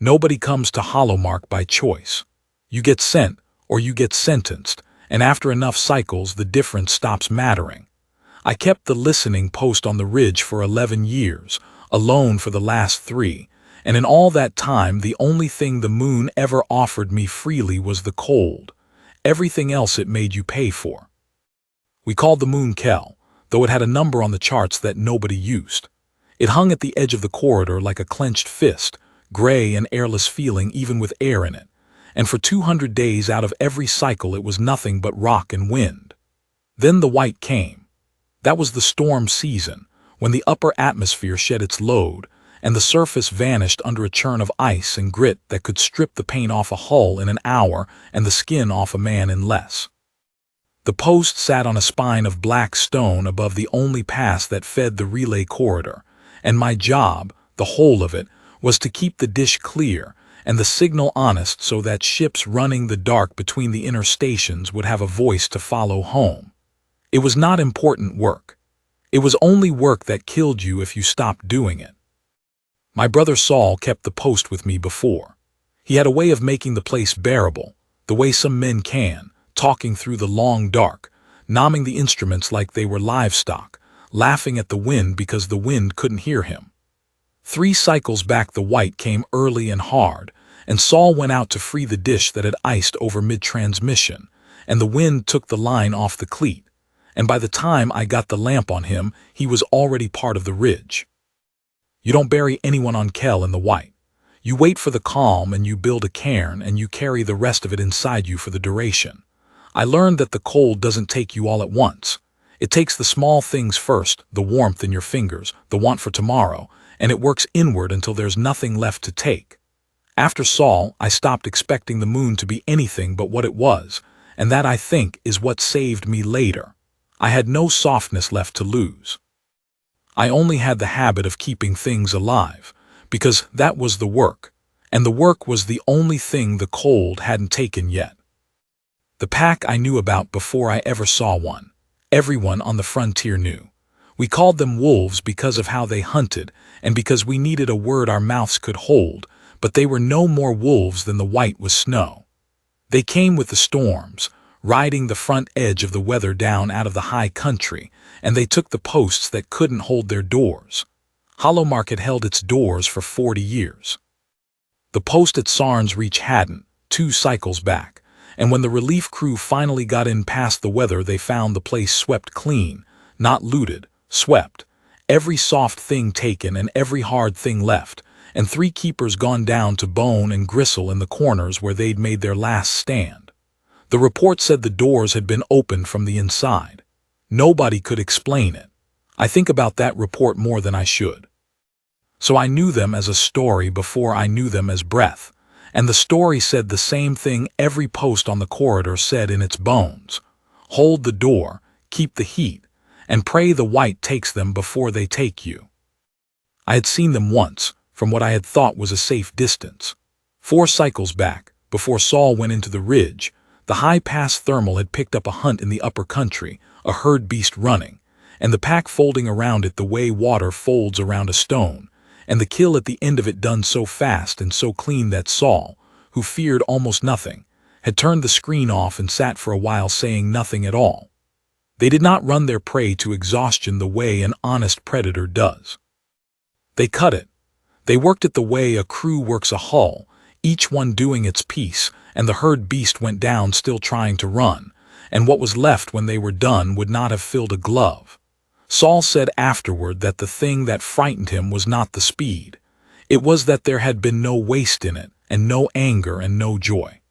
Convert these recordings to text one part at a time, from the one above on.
Nobody comes to Hollowmark by choice. You get sent, or you get sentenced, and after enough cycles the difference stops mattering. I kept the listening post on the ridge for 11 years, alone for the last 3, and in all that time the only thing the moon ever offered me freely was the cold. Everything else it made you pay for. We called the moon Kel, though it had a number on the charts that nobody used. It hung at the edge of the corridor like a clenched fist, gray and airless feeling even with air in it, and for 200 days out of every cycle it was nothing but rock and wind. Then the white came. That was the storm season, when the upper atmosphere shed its load, and the surface vanished under a churn of ice and grit that could strip the paint off a hull in an hour and the skin off a man in less. The post sat on a spine of black stone above the only pass that fed the relay corridor, and my job, the whole of it, was to keep the dish clear and the signal honest so that ships running the dark between the inner stations would have a voice to follow home. It was not important work. It was only work that killed you if you stopped doing it. My brother Saul kept the post with me before. He had a way of making the place bearable, the way some men can, talking through the long dark, nomming the instruments like they were livestock, laughing at the wind because the wind couldn't hear him. 3 cycles back the white came early and hard, and Saul went out to free the dish that had iced over mid-transmission, and the wind took the line off the cleat, and by the time I got the lamp on him, he was already part of the ridge. You don't bury anyone on Kel in the white. You wait for the calm and you build a cairn and you carry the rest of it inside you for the duration. I learned that the cold doesn't take you all at once. It takes the small things first, the warmth in your fingers, the want for tomorrow, and it works inward until there's nothing left to take. After Saul, I stopped expecting the moon to be anything but what it was, and that, I think, is what saved me later. I had no softness left to lose. I only had the habit of keeping things alive, because that was the work, and the work was the only thing the cold hadn't taken yet. The pack I knew about before I ever saw one. Everyone on the frontier knew. We called them wolves because of how they hunted, and because we needed a word our mouths could hold, but they were no more wolves than the white was snow. They came with the storms, riding the front edge of the weather down out of the high country, and they took the posts that couldn't hold their doors. Hollowmark had held its doors for 40 years. The post at Sarn's Reach hadn't, 2 cycles back, and when the relief crew finally got in past the weather they found the place swept clean, not looted, swept, every soft thing taken and every hard thing left, and 3 keepers gone down to bone and gristle in the corners where they'd made their last stand. The report said the doors had been opened from the inside. Nobody could explain it. I think about that report more than I should. So I knew them as a story before I knew them as breath, and the story said the same thing every post on the corridor said in its bones. Hold the door, keep the heat, and pray the white takes them before they take you. I had seen them once, from what I had thought was a safe distance. 4 cycles back, before Saul went into the ridge, the high pass thermal had picked up a hunt in the upper country, a herd beast running, and the pack folding around it the way water folds around a stone, and the kill at the end of it done so fast and so clean that Saul, who feared almost nothing, had turned the screen off and sat for a while saying nothing at all. They did not run their prey to exhaustion the way an honest predator does. They cut it. They worked it the way a crew works a hull, each one doing its piece, and the herd beast went down still trying to run, and what was left when they were done would not have filled a glove. Saul said afterward that the thing that frightened him was not the speed. It was that there had been no waste in it, and no anger and no joy.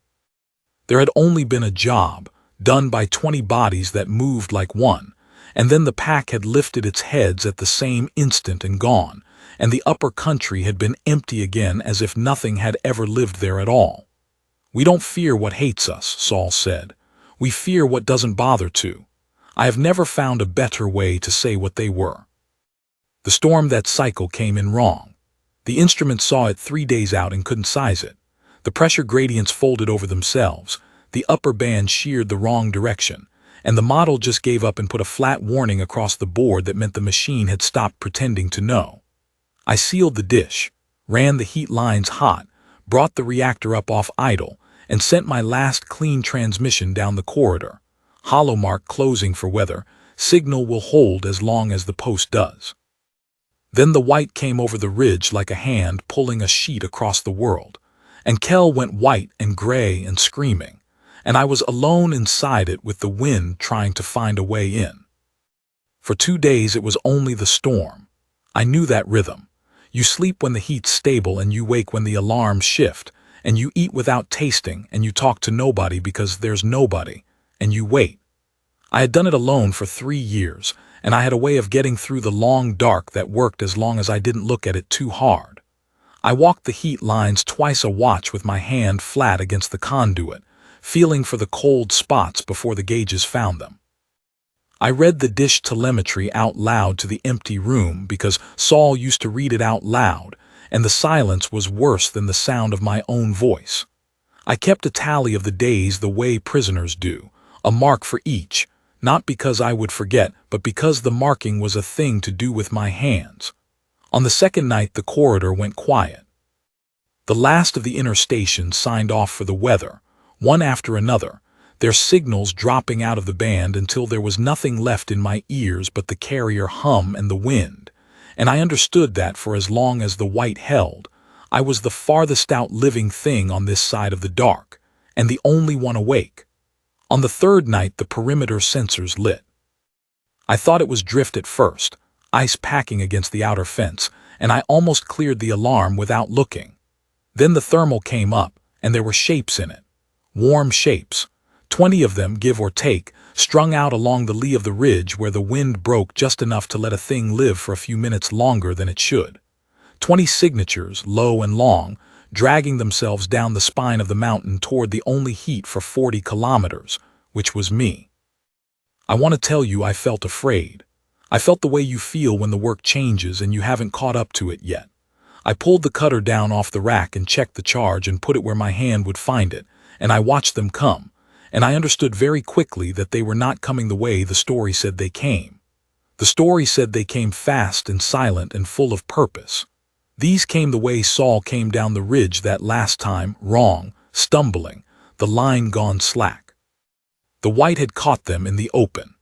There had only been a job, done by 20 bodies that moved like one, and then the pack had lifted its heads at the same instant and gone, and the upper country had been empty again as if nothing had ever lived there at all. We don't fear what hates us, Saul said. We fear what doesn't bother to. I have never found a better way to say what they were. The storm that cycle came in wrong. The instruments saw it 3 days out and couldn't size it. The pressure gradients folded over themselves, the upper band sheared the wrong direction, and the model just gave up and put a flat warning across the board that meant the machine had stopped pretending to know. I sealed the dish, ran the heat lines hot, brought the reactor up off idle, and sent my last clean transmission down the corridor. Hollow mark closing for weather. Signal will hold as long as the post does. Then the white came over the ridge like a hand pulling a sheet across the world, and Kel went white and gray and screaming, and I was alone inside it with the wind trying to find a way in. For 2 days it was only the storm. I knew that rhythm. You sleep when the heat's stable and you wake when the alarms shift, and you eat without tasting and you talk to nobody because there's nobody, and you wait. I had done it alone for 3 years, and I had a way of getting through the long dark that worked as long as I didn't look at it too hard. I walked the heat lines twice a watch with my hand flat against the conduit, feeling for the cold spots before the gauges found them. I read the dish telemetry out loud to the empty room because Saul used to read it out loud, and the silence was worse than the sound of my own voice. I kept a tally of the days the way prisoners do, a mark for each, not because I would forget, but because the marking was a thing to do with my hands. On the second night the corridor went quiet. The last of the inner stations signed off for the weather, one after another, their signals dropping out of the band until there was nothing left in my ears but the carrier hum and the wind, and I understood that for as long as the white held, I was the farthest out living thing on this side of the dark, and the only one awake. On the third night the perimeter sensors lit. I thought it was drift at first, ice packing against the outer fence, and I almost cleared the alarm without looking. Then the thermal came up, and there were shapes in it. Warm shapes. 20 of them, give or take, strung out along the lee of the ridge where the wind broke just enough to let a thing live for a few minutes longer than it should. 20 signatures, low and long, dragging themselves down the spine of the mountain toward the only heat for 40 kilometers, which was me. I want to tell you I felt afraid. I felt the way you feel when the work changes and you haven't caught up to it yet. I pulled the cutter down off the rack and checked the charge and put it where my hand would find it, and I watched them come, and I understood very quickly that they were not coming the way the story said they came. The story said they came fast and silent and full of purpose. These came the way Saul came down the ridge that last time, wrong, stumbling, the line gone slack. The white had caught them in the open.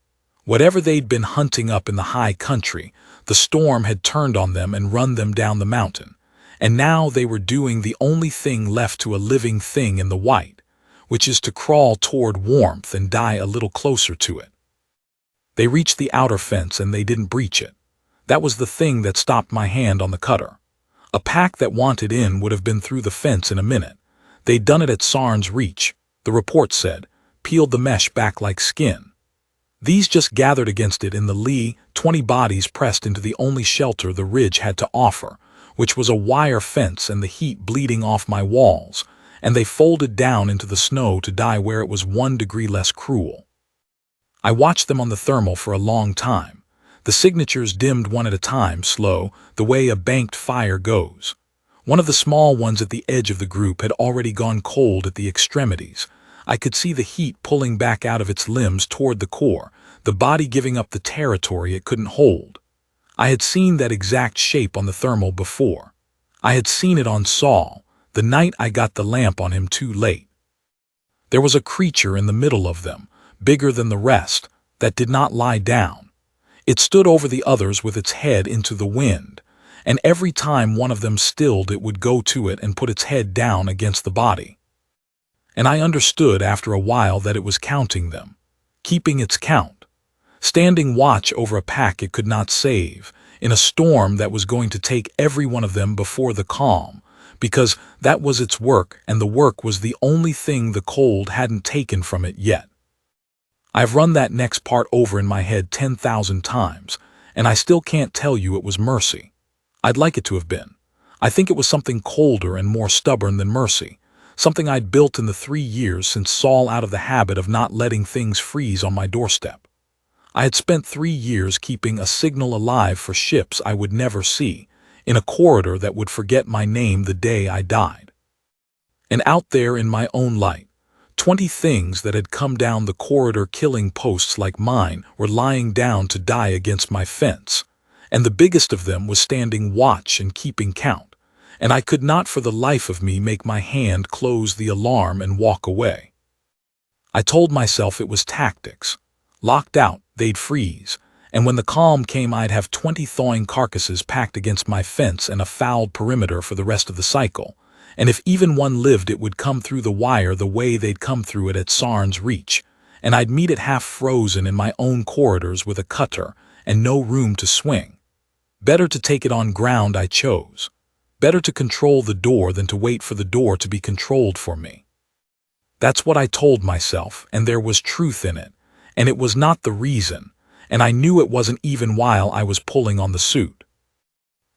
Whatever they'd been hunting up in the high country, the storm had turned on them and run them down the mountain, and now they were doing the only thing left to a living thing in the white, which is to crawl toward warmth and die a little closer to it. They reached the outer fence and they didn't breach it. That was the thing that stopped my hand on the cutter. A pack that wanted in would have been through the fence in a minute. They'd done it at Sarn's reach, the report said, peeled the mesh back like skin. These just gathered against it in the lee, 20 bodies pressed into the only shelter the ridge had to offer, which was a wire fence and the heat bleeding off my walls, and they folded down into the snow to die where it was 1 degree less cruel. I watched them on the thermal for a long time. The signatures dimmed one at a time, slow, the way a banked fire goes. One of the small ones at the edge of the group had already gone cold at the extremities. I could see the heat pulling back out of its limbs toward the core, the body giving up the territory it couldn't hold. I had seen that exact shape on the thermal before. I had seen it on Saul, the night I got the lamp on him too late. There was a creature in the middle of them, bigger than the rest, that did not lie down. It stood over the others with its head into the wind, and every time one of them stilled it would go to it and put its head down against the body. And I understood after a while that it was counting them, keeping its count, standing watch over a pack it could not save, in a storm that was going to take every one of them before the calm, because that was its work and the work was the only thing the cold hadn't taken from it yet. I've run that next part over in my head 10,000 times, and I still can't tell you it was mercy. I'd like it to have been. I think it was something colder and more stubborn than mercy, something I'd built in the 3 years since Saul out of the habit of not letting things freeze on my doorstep. I had spent 3 years keeping a signal alive for ships I would never see, in a corridor that would forget my name the day I died. And out there in my own light, 20 things that had come down the corridor killing posts like mine were lying down to die against my fence, and the biggest of them was standing watch and keeping count, and I could not for the life of me make my hand close the alarm and walk away. I told myself it was tactics. Locked out, they'd freeze, and when the calm came I'd have 20 thawing carcasses packed against my fence and a fouled perimeter for the rest of the cycle, and if even one lived it would come through the wire the way they'd come through it at Sarn's reach, and I'd meet it half frozen in my own corridors with a cutter and no room to swing. Better to take it on ground I chose. Better to control the door than to wait for the door to be controlled for me. That's what I told myself, and there was truth in it, and it was not the reason, and I knew it wasn't even while I was pulling on the suit.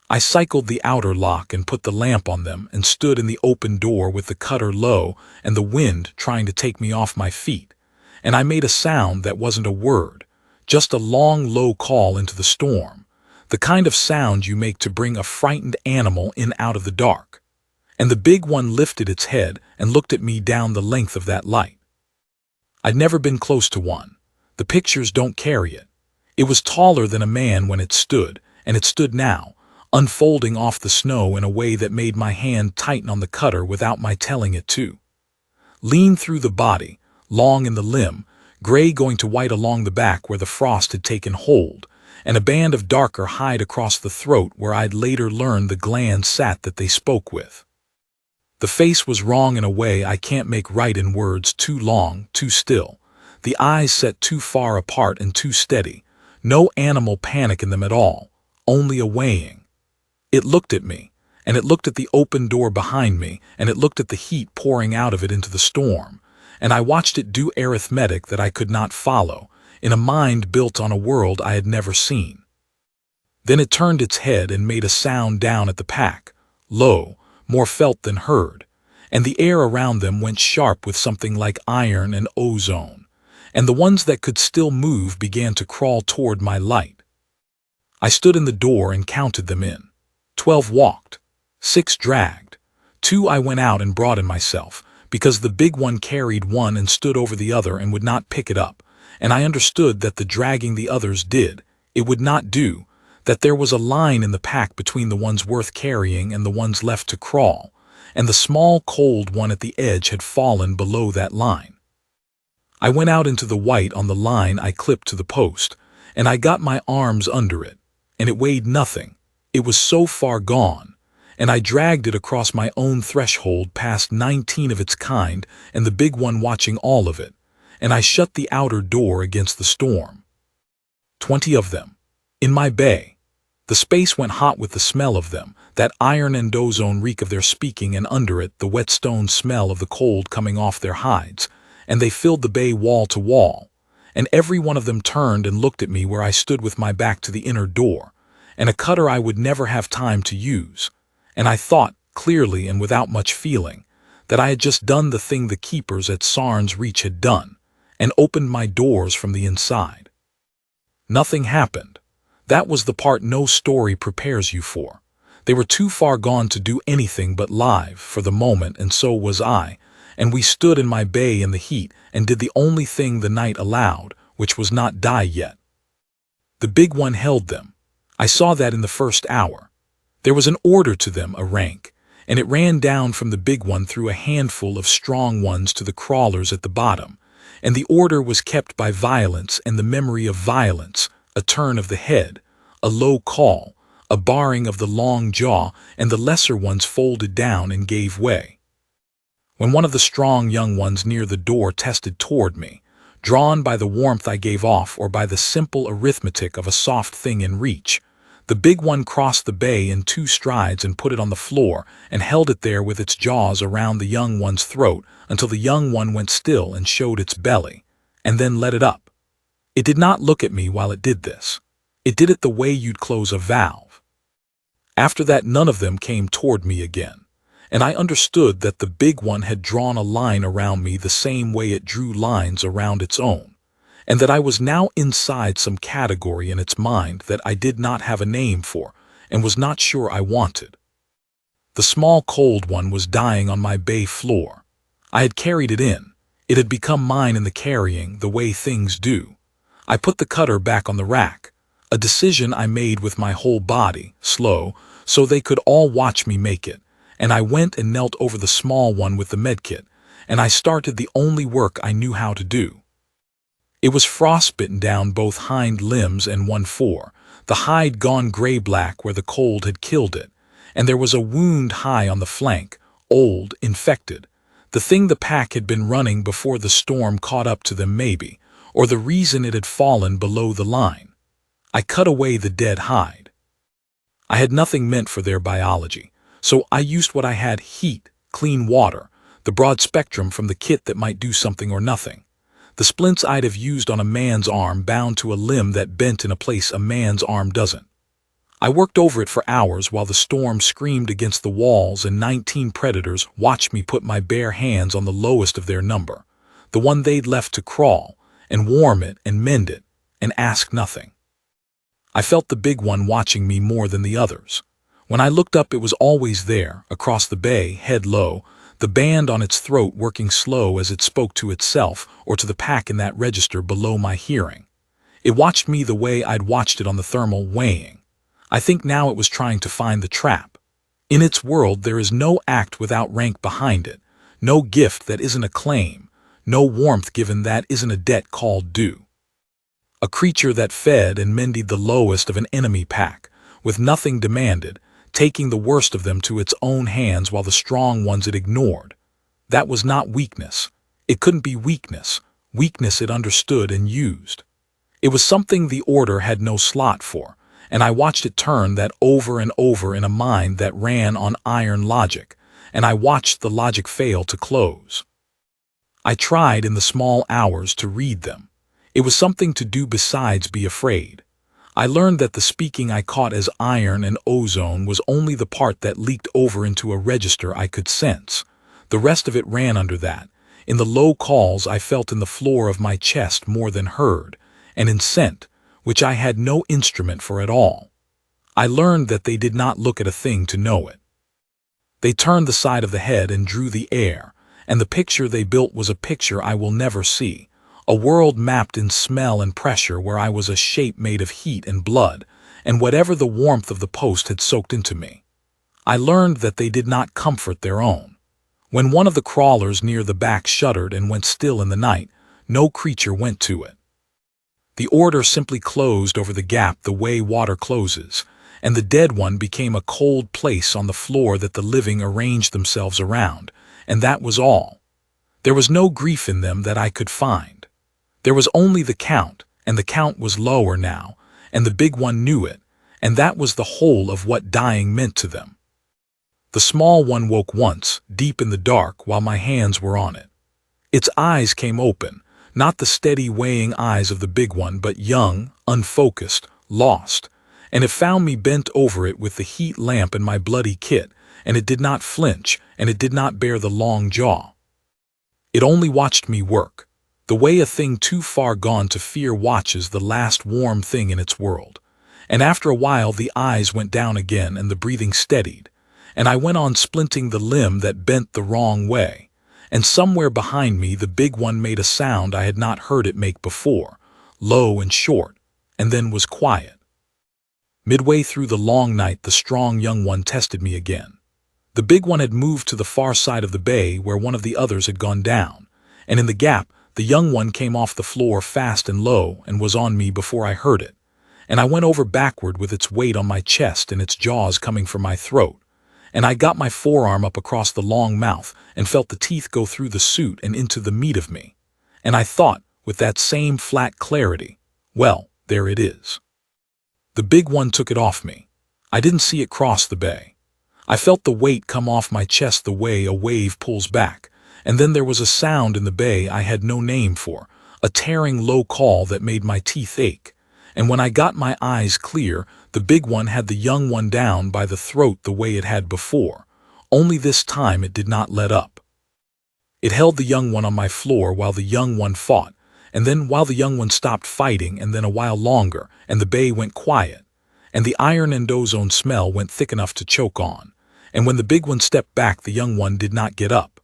I cycled the outer lock and put the lamp on them and stood in the open door with the cutter low and the wind trying to take me off my feet, and I made a sound that wasn't a word, just a long, low call into the storm, the kind of sound you make to bring a frightened animal in out of the dark. And the big one lifted its head and looked at me down the length of that light. I'd never been close to one. The pictures don't carry it. It was taller than a man when it stood, and it stood now, unfolding off the snow in a way that made my hand tighten on the cutter without my telling it to. Lean through the body, long in the limb, gray going to white along the back where the frost had taken hold, and a band of darker hide across the throat where I'd later learned the gland sat that they spoke with. The face was wrong in a way I can't make right in words, too long, too still. The eyes set too far apart and too steady. No animal panic in them at all, only a weighing. It looked at me, and it looked at the open door behind me, and it looked at the heat pouring out of it into the storm, and I watched it do arithmetic that I could not follow, in a mind built on a world I had never seen. Then it turned its head and made a sound down at the pack, low, more felt than heard, and the air around them went sharp with something like iron and ozone, and the ones that could still move began to crawl toward my light. I stood in the door and counted them in. 12 walked, 6 dragged, 2 I went out and brought in myself, because the big one carried one and stood over the other and would not pick it up, and I understood that the dragging the others did, it would not do, that there was a line in the pack between the ones worth carrying and the ones left to crawl, and the small cold one at the edge had fallen below that line. I went out into the white on the line I clipped to the post, and I got my arms under it, and it weighed nothing. It was so far gone, and I dragged it across my own threshold past 19 of its kind and the big one watching all of it, and I shut the outer door against the storm. 20 of them. In my bay. The space went hot with the smell of them, that iron and ozone reek of their speaking, and under it the wet stone smell of the cold coming off their hides, and they filled the bay wall to wall, and every one of them turned and looked at me where I stood with my back to the inner door, and a cutter I would never have time to use, and I thought, clearly and without much feeling, that I had just done the thing the keepers at Sarn's reach had done, and opened my doors from the inside. Nothing happened. That was the part no story prepares you for. They were too far gone to do anything but live for the moment, and so was I, and we stood in my bay in the heat and did the only thing the night allowed, which was not die yet. The big one held them. I saw that in the first hour. There was an order to them, a rank, and it ran down from the big one through a handful of strong ones to the crawlers at the bottom, and the order was kept by violence and the memory of violence, a turn of the head, a low call, a baring of the long jaw, and the lesser ones folded down and gave way. When one of the strong young ones near the door tested toward me, drawn by the warmth I gave off or by the simple arithmetic of a soft thing in reach, the big one crossed the bay in 2 strides and put it on the floor and held it there with its jaws around the young one's throat until the young one went still and showed its belly, and then let it up. It did not look at me while it did this. It did it the way you'd close a valve. After that, none of them came toward me again, and I understood that the big one had drawn a line around me the same way it drew lines around its own, and that I was now inside some category in its mind that I did not have a name for and was not sure I wanted. The small cold one was dying on my bay floor. I had carried it in. It had become mine in the carrying, the way things do. I put the cutter back on the rack, a decision I made with my whole body, slow, so they could all watch me make it, and I went and knelt over the small one with the medkit, and I started the only work I knew how to do. It was frostbitten down both hind limbs and one fore, the hide gone gray-black where the cold had killed it, and there was a wound high on the flank, old, infected. The thing the pack had been running before the storm caught up to them maybe, or the reason it had fallen below the line. I cut away the dead hide. I had nothing meant for their biology, so I used what I had: heat, clean water, the broad spectrum from the kit that might do something or nothing. The splints I'd have used on a man's arm bound to a limb that bent in a place a man's arm doesn't. I worked over it for hours while the storm screamed against the walls and 19 predators watched me put my bare hands on the lowest of their number, the one they'd left to crawl, and warm it and mend it, and ask nothing. I felt the big one watching me more than the others. When I looked up, it was always there, across the bay, head low, the band on its throat working slow as it spoke to itself or to the pack in that register below my hearing. It watched me the way I'd watched it on the thermal, weighing. I think now it was trying to find the trap. In its world there is no act without rank behind it, no gift that isn't a claim, no warmth given that isn't a debt called due. A creature that fed and mended the lowest of an enemy pack, with nothing demanded, taking the worst of them to its own hands while the strong ones it ignored. That was not weakness. It couldn't be weakness. Weakness it understood and used. It was something the Order had no slot for, and I watched it turn that over and over in a mind that ran on iron logic, and I watched the logic fail to close. I tried in the small hours to read them. It was something to do besides be afraid. I learned that the speaking I caught as iron and ozone was only the part that leaked over into a register I could sense. The rest of it ran under that, in the low calls I felt in the floor of my chest more than heard, and in scent, which I had no instrument for at all. I learned that they did not look at a thing to know it. They turned the side of the head and drew the air, and the picture they built was a picture I will never see, a world mapped in smell and pressure where I was a shape made of heat and blood, and whatever the warmth of the post had soaked into me. I learned that they did not comfort their own. When one of the crawlers near the back shuddered and went still in the night, no creature went to it. The Order simply closed over the gap the way water closes, and the dead one became a cold place on the floor that the living arranged themselves around, and that was all. There was no grief in them that I could find. There was only the count, and the count was lower now, and the big one knew it, and that was the whole of what dying meant to them. The small one woke once, deep in the dark, while my hands were on it. Its eyes came open, not the steady weighing eyes of the big one, but young, unfocused, lost, and it found me bent over it with the heat lamp and my bloody kit, and it did not flinch, and it did not bare the long jaw. It only watched me work, the way a thing too far gone to fear watches the last warm thing in its world. And after a while the eyes went down again and the breathing steadied, and I went on splinting the limb that bent the wrong way, and somewhere behind me the big one made a sound I had not heard it make before, low and short, and then was quiet. Midway through the long night the strong young one tested me again. The big one had moved to the far side of the bay where one of the others had gone down, and in the gap the young one came off the floor fast and low and was on me before I heard it, and I went over backward with its weight on my chest and its jaws coming for my throat, and I got my forearm up across the long mouth and felt the teeth go through the suit and into the meat of me, and I thought, with that same flat clarity, well, there it is. The big one took it off me. I didn't see it cross the bay. I felt the weight come off my chest the way a wave pulls back, and then there was a sound in the bay I had no name for, a tearing low call that made my teeth ache, and when I got my eyes clear, the big one had the young one down by the throat the way it had before, only this time it did not let up. It held the young one on my floor while the young one fought, and then while the young one stopped fighting, and then a while longer, and the bay went quiet, and the iron and ozone smell went thick enough to choke on, and when the big one stepped back the young one did not get up.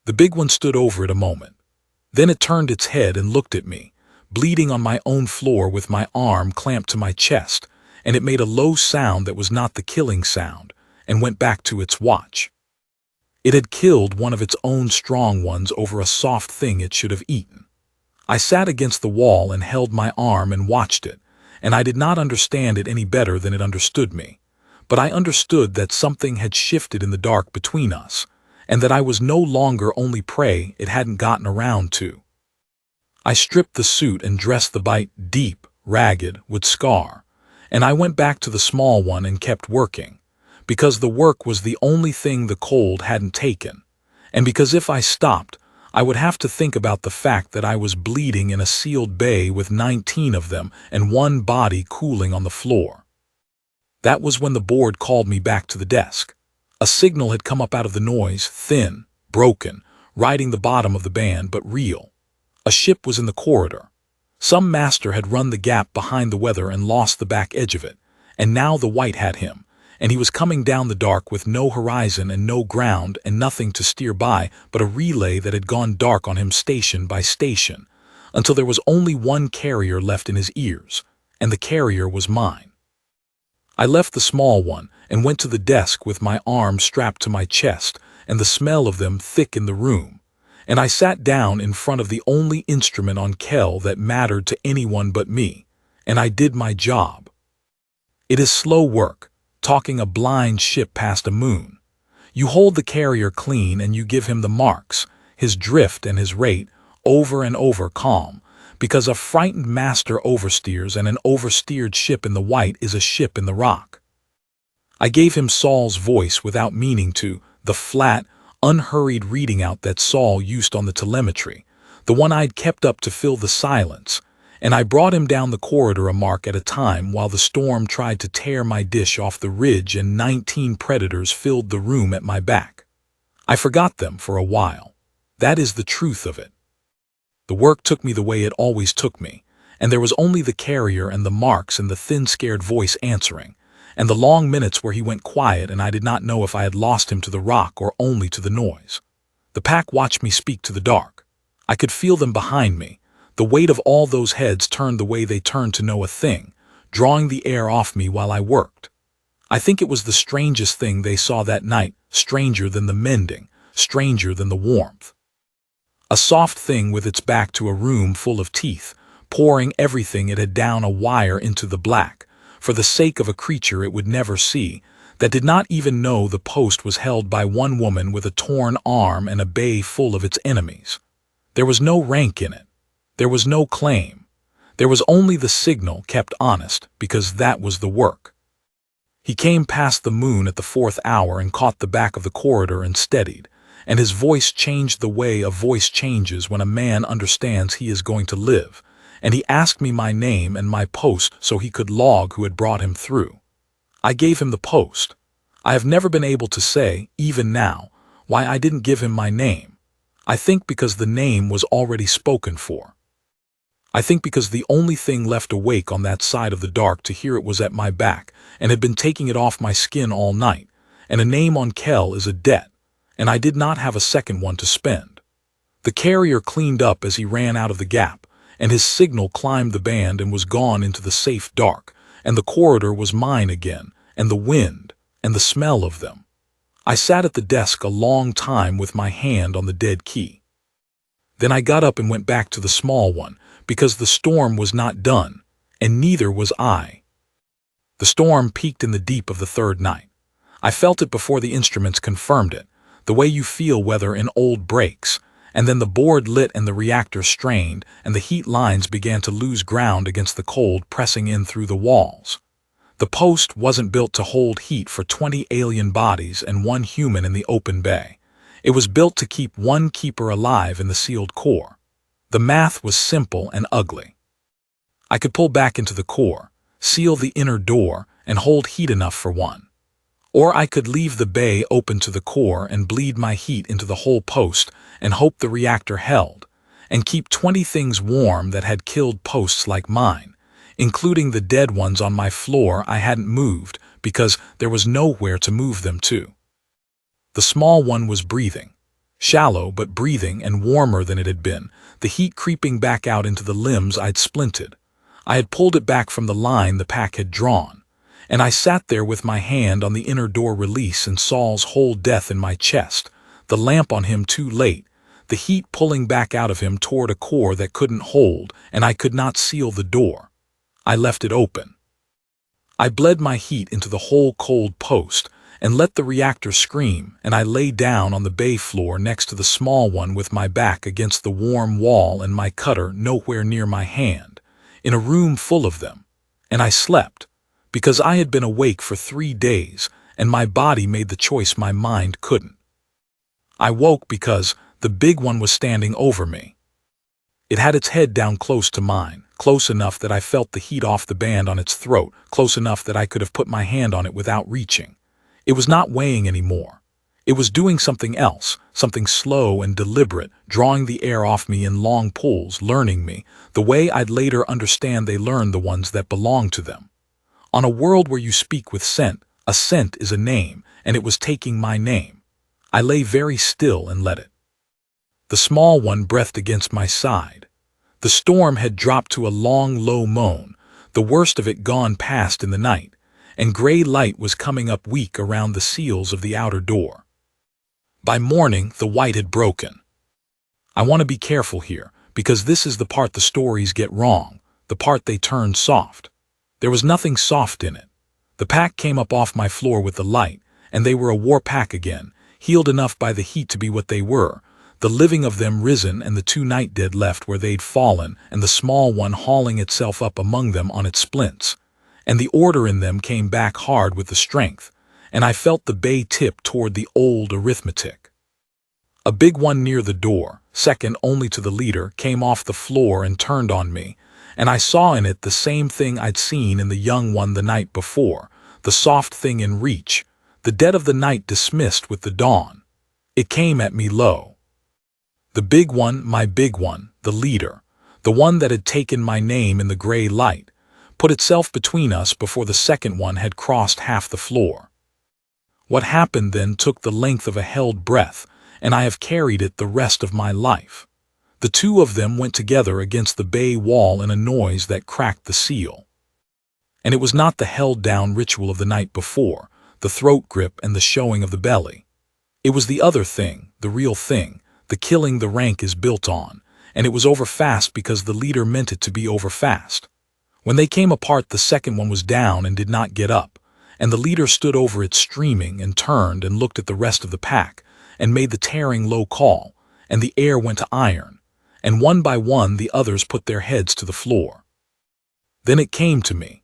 The big one stood over it a moment. Then it turned its head and looked at me, bleeding on my own floor with my arm clamped to my chest, and it made a low sound that was not the killing sound, and went back to its watch. It had killed one of its own strong ones over a soft thing it should have eaten. I sat against the wall and held my arm and watched it, and I did not understand it any better than it understood me. But I understood that something had shifted in the dark between us, and that I was no longer only prey it hadn't gotten around to. I stripped the suit and dressed the bite deep, ragged, with scar, and I went back to the small one and kept working, because the work was the only thing the cold hadn't taken, and because if I stopped, I would have to think about the fact that I was bleeding in a sealed bay with 19 of them and one body cooling on the floor. That was when the board called me back to the desk. A signal had come up out of the noise, thin, broken, riding the bottom of the band, but real. A ship was in the corridor. Some master had run the gap behind the weather and lost the back edge of it, and now the white had him, and he was coming down the dark with no horizon and no ground and nothing to steer by but a relay that had gone dark on him station by station, until there was only one carrier left in his ears, and the carrier was mine. I left the small one and went to the desk with my arms strapped to my chest and the smell of them thick in the room, and I sat down in front of the only instrument on Kel that mattered to anyone but me, and I did my job. It is slow work, talking a blind ship past a moon. You hold the carrier clean and you give him the marks, his drift and his rate, over and over calm, because a frightened master oversteers and an oversteered ship in the white is a ship in the rock. I gave him Saul's voice without meaning to, the flat, unhurried reading out that Saul used on the telemetry, the one I'd kept up to fill the silence, and I brought him down the corridor a mark at a time while the storm tried to tear my dish off the ridge and 19 predators filled the room at my back. I forgot them for a while. That is the truth of it. The work took me the way it always took me, and there was only the carrier and the marks and the thin scared voice answering, and the long minutes where he went quiet and I did not know if I had lost him to the rock or only to the noise. The pack watched me speak to the dark. I could feel them behind me, the weight of all those heads turned the way they turned to know a thing, drawing the air off me while I worked. I think it was the strangest thing they saw that night, stranger than the mending, stranger than the warmth. A soft thing with its back to a room full of teeth, pouring everything it had down a wire into the black, for the sake of a creature it would never see, that did not even know the post was held by one woman with a torn arm and a bay full of its enemies. There was no rank in it. There was no claim. There was only the signal kept honest, because that was the work. He came past the moon at the 4th hour and caught the back of the corridor and steadied, and his voice changed the way a voice changes when a man understands he is going to live, and he asked me my name and my post so he could log who had brought him through. I gave him the post. I have never been able to say, even now, why I didn't give him my name. I think because the name was already spoken for. I think because the only thing left awake on that side of the dark to hear it was at my back and had been taking it off my skin all night, and a name on Kel is a debt, and I did not have a second one to spend. The carrier cleaned up as he ran out of the gap, and his signal climbed the band and was gone into the safe dark, and the corridor was mine again, and the wind, and the smell of them. I sat at the desk a long time with my hand on the dead key. Then I got up and went back to the small one, because the storm was not done, and neither was I. The storm peaked in the deep of the 3rd night. I felt it before the instruments confirmed it, the way you feel weather in old breaks, and then the board lit and the reactor strained, and the heat lines began to lose ground against the cold pressing in through the walls. The post wasn't built to hold heat for 20 alien bodies and one human in the open bay. It was built to keep one keeper alive in the sealed core. The math was simple and ugly. I could pull back into the core, seal the inner door, and hold heat enough for one. Or I could leave the bay open to the core and bleed my heat into the whole post and hope the reactor held, and keep 20 things warm that had killed posts like mine, including the dead ones on my floor I hadn't moved because there was nowhere to move them to. The small one was breathing, shallow but breathing and warmer than it had been, the heat creeping back out into the limbs I'd splinted. I had pulled it back from the line the pack had drawn, and I sat there with my hand on the inner door release and Saul's whole death in my chest, the lamp on him too late, the heat pulling back out of him toward a core that couldn't hold, and I could not seal the door. I left it open. I bled my heat into the whole cold post, and let the reactor scream, and I lay down on the bay floor next to the small one with my back against the warm wall and my cutter nowhere near my hand, in a room full of them. And I slept, because I had been awake for 3 days, and my body made the choice my mind couldn't. I woke because the big one was standing over me. It had its head down close to mine, close enough that I felt the heat off the band on its throat, close enough that I could have put my hand on it without reaching. It was not weighing anymore. It was doing something else, something slow and deliberate, drawing the air off me in long pulls, learning me, the way I'd later understand they learn the ones that belong to them. On a world where you speak with scent, a scent is a name, and it was taking my name. I lay very still and let it. The small one breathed against my side. The storm had dropped to a long, low moan, the worst of it gone past in the night, and gray light was coming up weak around the seals of the outer door. By morning, the white had broken. I want to be careful here, because this is the part the stories get wrong, the part they turn soft. There was nothing soft in it. The pack came up off my floor with the light, and they were a war pack again, healed enough by the heat to be what they were, the living of them risen and the 2 night dead left where they'd fallen, and the small one hauling itself up among them on its splints. And the order in them came back hard with the strength, and I felt the bay tip toward the old arithmetic. A big one near the door, second only to the leader, came off the floor and turned on me, and I saw in it the same thing I'd seen in the young one the night before, the soft thing in reach, the dead of the night dismissed with the dawn. It came at me low. The big one, my big one, the leader, the one that had taken my name in the gray light, put itself between us before the second one had crossed half the floor. What happened then took the length of a held breath, and I have carried it the rest of my life. The 2 of them went together against the bay wall in a noise that cracked the seal. And it was not the held-down ritual of the night before, the throat grip and the showing of the belly. It was the other thing, the real thing, the killing the rank is built on, and it was over fast because the leader meant it to be over fast. When they came apart, the second one was down and did not get up, and the leader stood over it streaming and turned and looked at the rest of the pack and made the tearing low call, and the air went to iron, and one by one the others put their heads to the floor. Then it came to me.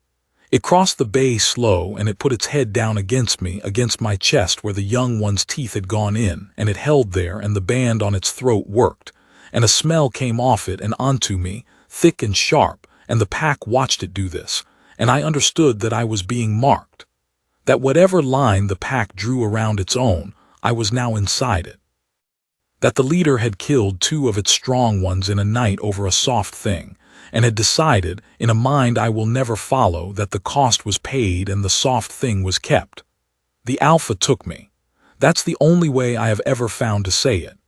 It crossed the bay slow, and it put its head down against me, against my chest where the young one's teeth had gone in, and it held there, and the band on its throat worked, and a smell came off it and onto me, thick and sharp, and the pack watched it do this, and I understood that I was being marked. That whatever line the pack drew around its own, I was now inside it. That the leader had killed 2 of its strong ones in a night over a soft thing, and had decided, in a mind I will never follow, that the cost was paid and the soft thing was kept. The alpha took me. That's the only way I have ever found to say it.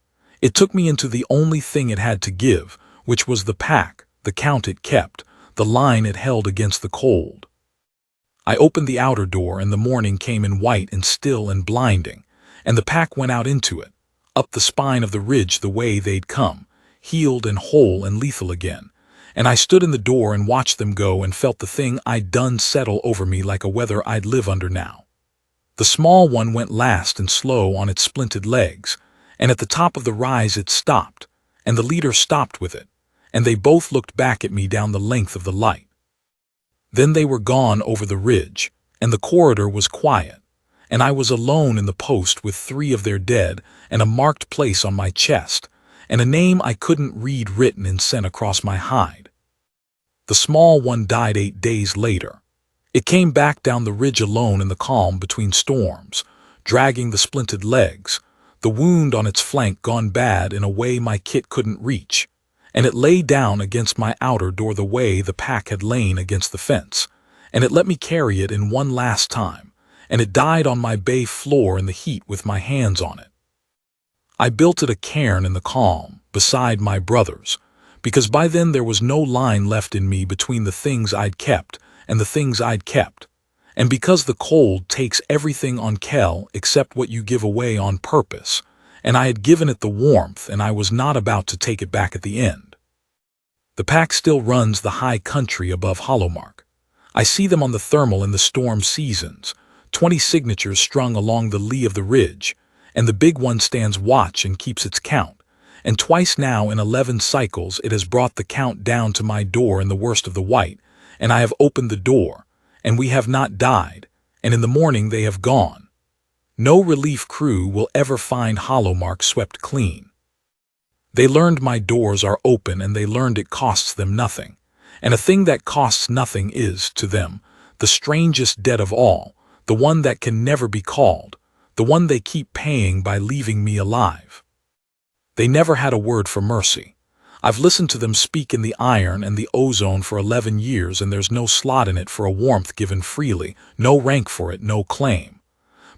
It took me into the only thing it had to give, which was the pack, the count it kept, the line it held against the cold. I opened the outer door, and the morning came in white and still and blinding, and the pack went out into it, up the spine of the ridge the way they'd come, healed and whole and lethal again. And I stood in the door and watched them go and felt the thing I'd done settle over me like a weather I'd live under now. The small one went last and slow on its splinted legs, and at the top of the rise it stopped, and the leader stopped with it, and they both looked back at me down the length of the light. Then they were gone over the ridge, and the corridor was quiet, and I was alone in the post with 3 of their dead and a marked place on my chest, and a name I couldn't read written in scent across my hide. The small one died 8 days later. It came back down the ridge alone in the calm between storms, dragging the splinted legs, the wound on its flank gone bad in a way my kit couldn't reach, and it lay down against my outer door the way the pack had lain against the fence, and it let me carry it in one last time, and it died on my bay floor in the heat with my hands on it. I built it a cairn in the calm, beside my brother's, because by then there was no line left in me between the things I'd kept and the things I'd kept, and because the cold takes everything on Kell except what you give away on purpose, and I had given it the warmth, and I was not about to take it back at the end. The pack still runs the high country above Hollowmark. I see them on the thermal in the storm seasons, 20 signatures strung along the lee of the ridge, and the big one stands watch and keeps its count. And twice now in 11 cycles it has brought the count down to my door in the worst of the white, and I have opened the door, and we have not died, and in the morning they have gone. No relief crew will ever find Hollowmark swept clean. They learned my doors are open, and they learned it costs them nothing. And a thing that costs nothing is, to them, the strangest debt of all, the one that can never be called, the one they keep paying by leaving me alive. They never had a word for mercy. I've listened to them speak in the iron and the ozone for 11 years, and there's no slot in it for a warmth given freely, no rank for it, no claim.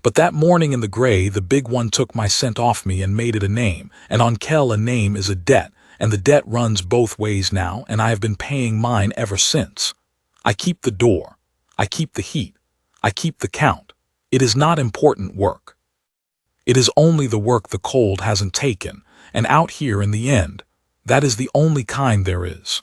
But that morning in the gray, the big one took my scent off me and made it a name, and on Kel a name is a debt, and the debt runs both ways now, and I have been paying mine ever since. I keep the door. I keep the heat. I keep the count. It is not important work. It is only the work the cold hasn't taken, and out here in the end, that is the only kind there is.